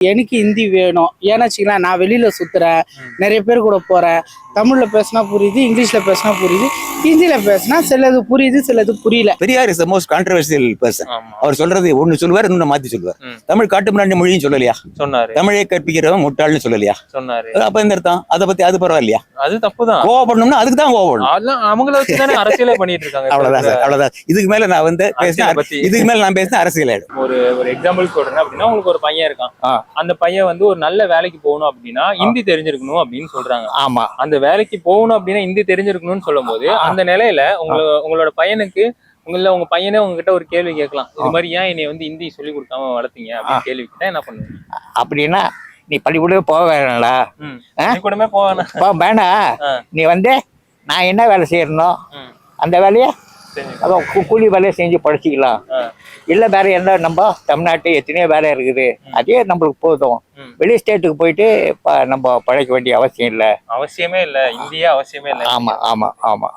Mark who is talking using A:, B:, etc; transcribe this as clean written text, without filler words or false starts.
A: எனக்கு ஹிந்தி வேணும். ஏன்னா வச்சுக்கலாம், நான் வெளியில சுத்துறேன், நிறைய பேர் கூட போறேன். தமிழ்ல பேசினா புரியுது, இங்கிலீஷ்ல பேசினா புரியுது, ஹிந்தியில பேசினா சிலது புரியுது, சிலது புரியல.
B: Periyar is the most controversial person. அவர் சொல்றது ஒண்ணு சொல்லுவார், இன்னொன்னு மாத்தி சொல்லுவார். தமிழ் காட்டு முன்னாடி மொழியும் சொல்லலையா?
C: சொன்னாரு.
B: தமிழை கற்பிக்கிறவன் முட்டாள்னு சொல்லலையா?
C: சொன்னாரு.
B: அப்ப இந்த அர்த்தம் அதை பத்தி அது பரவாயில்லையா?
C: அது தப்புதான்.
B: கோவப்படணும்னா அதுக்கு தான் கோவப்படணும்.
C: அதெல்லாம் அவங்கள வச்சுதானே அரசியலே பண்ணிட்டு இருக்காங்க.
B: அவ்வளவுதான் சார், அவ்வளவுதான். இதுக்கு மேல நான் வந்து பேசினேன், இதுக்கு மேல நான் பேசினேன் அரசியல் ஆயிடும்.
C: ஒரு எக்ஸாம்பிள் சொல்றேன் அப்படின்னா, உங்களுக்கு ஒரு பையன் இருக்கான். அந்த பையன் வந்து ஒரு நல்ல வேலைக்கு போகணும் அப்படின்னா ஹிந்தி தெரிஞ்சிருக்கணும் அப்படின்னு சொல்றாங்க.
B: ஆமா,
C: அந்த வேலைக்கு போகணும் அப்படின்னா ஹிந்தி தெரிஞ்சிருக்கணும்னு சொல்லும் போது அந்த நிலையில உங்களோட பையனுக்கு உங்க பையனே உங்ககிட்ட ஒரு கேள்வி கேட்கலாம். இது மாதிரி ஏன் என்னை வந்து ஹிந்தி சொல்லி கொடுக்காம வளர்த்தீங்க அப்படின்னு கேள்வி கேட்டா என்ன பண்ணுவீங்க?
D: அப்படின்னா நீ பள்ளிக்கூடமே போக வேணாம்டா,
C: கூடமே போக
D: வேணாம். நீ வந்து நான் என்ன வேலை செய்யணும் அந்த வேலையை அதான் கூலி வேலையை செஞ்சு படிச்சுக்கலாம். இல்ல வேற என்ன, நம்ம தமிழ்நாட்டு எத்தனையோ வேலை இருக்குது, அதே நம்மளுக்கு போதும். வெளி ஸ்டேட்டுக்கு போயிட்டு நம்ம பழைக்க வேண்டிய அவசியம் இல்லை.
C: அவசியமே இல்லை, இந்தியா அவசியமே இல்லை.
D: ஆமா ஆமா ஆமா.